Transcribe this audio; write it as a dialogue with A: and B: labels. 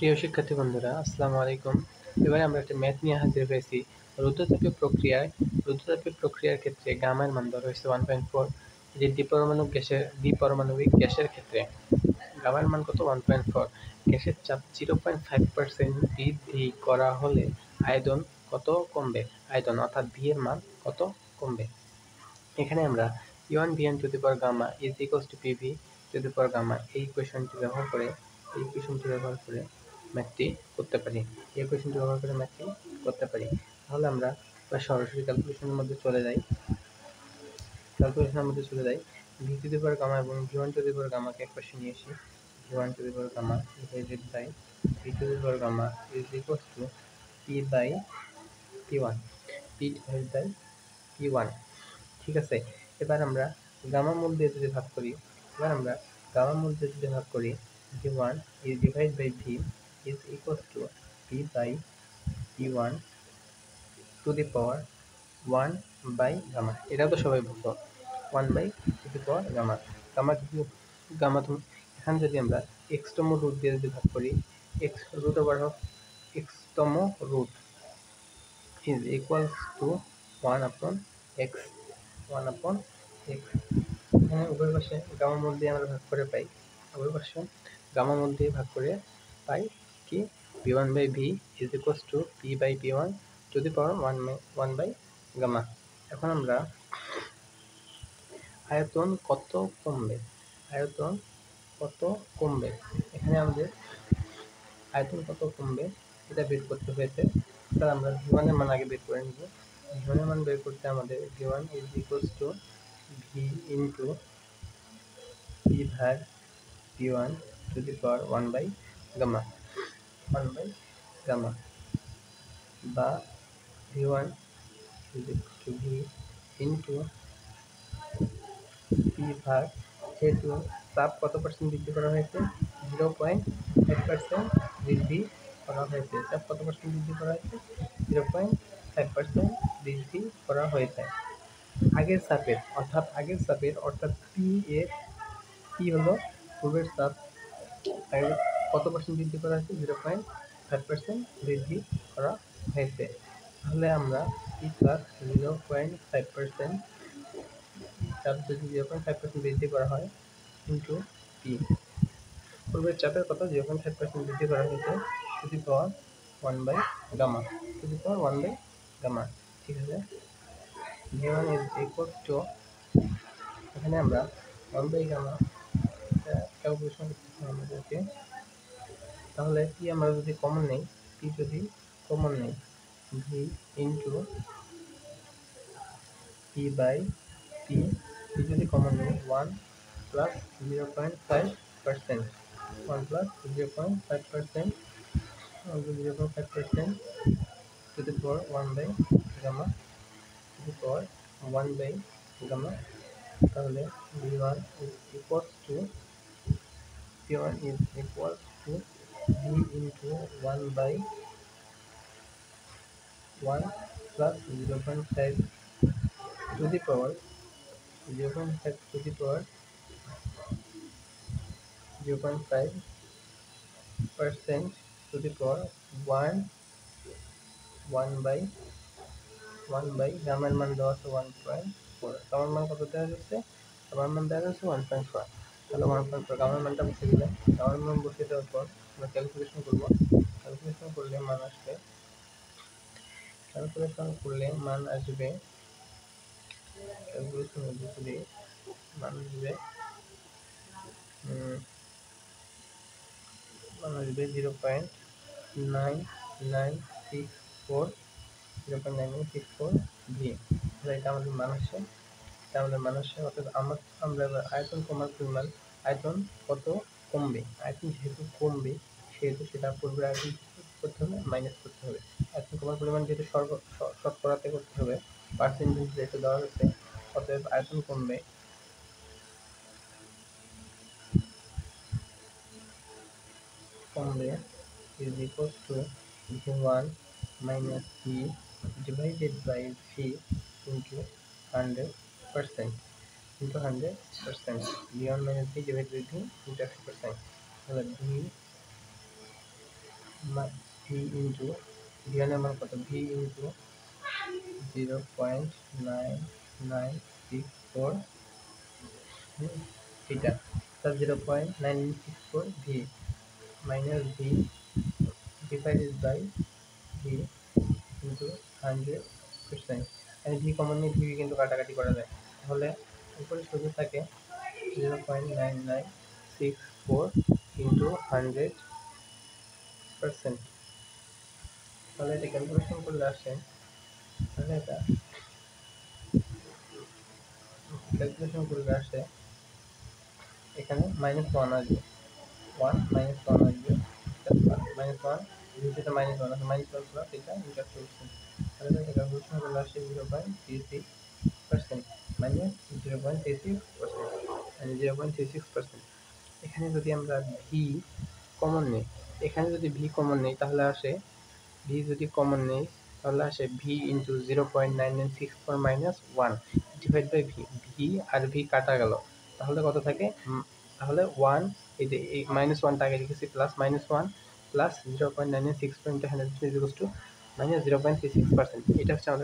A: প্রিয় শিক্ষার্থী বন্ধুরা, আসসালামু আলাইকুম। এবারে আমরা একটা ম্যাথ নিয়ে হাজির হয়েছি। রুদ্রতাপীয় প্রক্রিয়ার ক্ষেত্রে গামার মান ধরা হয়েছে 1.4। এটি দ্বিপারমাণবিক গ্যাসের ক্ষেত্রে গামার মান কত? 1.4। গ্যাসের চাপ 0.5% বৃদ্ধি করা হলে আয়তন কত কমবে? আয়তন অর্থাৎ ভি এর মান কত কমবে? এখানে আমরা E1 Vn to the power gamma is equals to PV to the power gamma এই ইকুয়েশনটি ব্যবহার করে ম্যাথটি করতে পারি। তাহলে আমরা সরাসরি ক্যালকুলেশনের মধ্যে চলে যাই। V to the power gamma এবং ভি1 টু দি পাওয়ার গামাকে একপাশে নিয়ে আসি। ভি1 to the power gamma divided by V to the power gamma is equals to P by পি1। পি ডিভাইড বাই পি1। ঠিক আছে। এবার আমরা গামা মূল দিয়ে যদি ভাগ করি v1 is divided by v is equals to p by p1 to the power 1 by gamma। এটা তো সবাই বুঝছো, 1 by to the power gamma। Gamma এখানে যদি আমরা x তম রুট দিয়ে যদি ভাগ করি, x root over of x তম root is equals to 1 upon x। এখানে উভয় পাশে গামা মূল দিয়ে আমরা ভাগ করে পাই কি v1 by v is equals to p by p1 to the power 1 by gamma। এখন আমরা আয়তন কত কমবে এখানে আমাদের আয়তন কত কমবে এটা বের করতে হয়েছে। তাহলে আমরা v1 এর মান আগে বের করে নিব। v1 এর মান বের করতে আমাদের v1 is equals to v into p ভাগ p1 to the power 1 by gamma বা v1 is equal to v into p ভাগ, যেহেতু চাপ কত পার্সেন্ট বৃদ্ধি করা হয়েছে? 0.5% বৃদ্ধি করা হয়েছে। 0.5% আগের চাপের অর্থাৎ পি এর কি হলো পূর্বের চাপ কত পার্সেন্ট বৃদ্ধি করা হয়েছে? 0.5% বৃদ্ধি করা হয়েছে। তাহলে আমরা পি প্লাস 0.5% চাপ যদি 0.5% বৃদ্ধি করা হয় ইন্টু পি, পূর্বের চাপের কত? 0.5% বৃদ্ধি করা হয়েছে to the power 1 by gamma. ঠিক আছে। v1 is equal to, এখানে আমরা 1 বাই গামা ক্যালকুলেশন করতে হবে আমাদেরকে। তাহলে পি আমরা যদি কমন নেই, V into P by P যদি কমন নেই 1 plus 0.5%, 1 plus 0.5% to the power 1 by gamma তাহলে v1 is equals to v into 1 by 1 plus 0.5 to the power 0.5 to the power 0.5% to the power 1 by গামার মান দেওয়া আছে 1.4। গামার মান কত দেওয়া যাচ্ছে? 1.4। তাহলে 1.4 গামার মানটা বসিয়ে দিলাম। গামার মান বসিয়ে দেওয়ার পর আমরা ক্যালকুলেশন করলে মান আসবে মান আসবে 0.9964 ভি। এটা আমাদের মান আসে। অর্থাৎ আমরা এবার আয়তন কমার পরিমাণ, আয়তন কত কমবে, আয়তন যেহেতু কমবে সেহেতু সেটা পূর্বে আয়তন করতে হবে মাইনাস করতে হবে। আয়তন কমার পরিমাণ যেহেতু শতকরাতে করতে হবে, পার্সেন্টেজ যেহেতু দেওয়া হচ্ছে, অতএব আয়তন কমবে is equals to v1 minus v divided by v into 100%, v1 minus v divided by v into 100%। তাহলে v ভি ইন্টু ভি এর মান কত, V into 0.9964 theta plus 0.964 V minus V divided by V into 100%। আমি V common নিয়ে V কিন্তু কাটাকাটি করা যায়, তাহলে উপরে শুধু থাকে 0.9964 ইন্টু 100%। তাহলে এটা ক্যালকুলেশন করলে আসে, তাহলে এটা ক্যালকুলেশন করলে আসে এখানে -1 আসবে, 1 -1 আসবে, -1 যেটা -1 আছে, -1 প্লাস এটা ইন্টারসেকশন, তাহলে এটা ক্যালকুলেশন করলে আসে 0.36% মাইনাস 0.36%, মানে 0.36%। এখানে যদি আমরা ভি কমন নিই, এখানে যদি ভি কমন নিই তাহলে আসে, ভি যদি কমন নেই তাহলে আসে V into 0.9964 minus 1 divide by V, V আর ভি কাটা গেল, তাহলে কত থাকে, তাহলে 1, এই যে এই -1টা আগে লিখেছি, plus -1 plus 0.9964 into 100 equals to -0.36%। এটা হচ্ছে আমাদের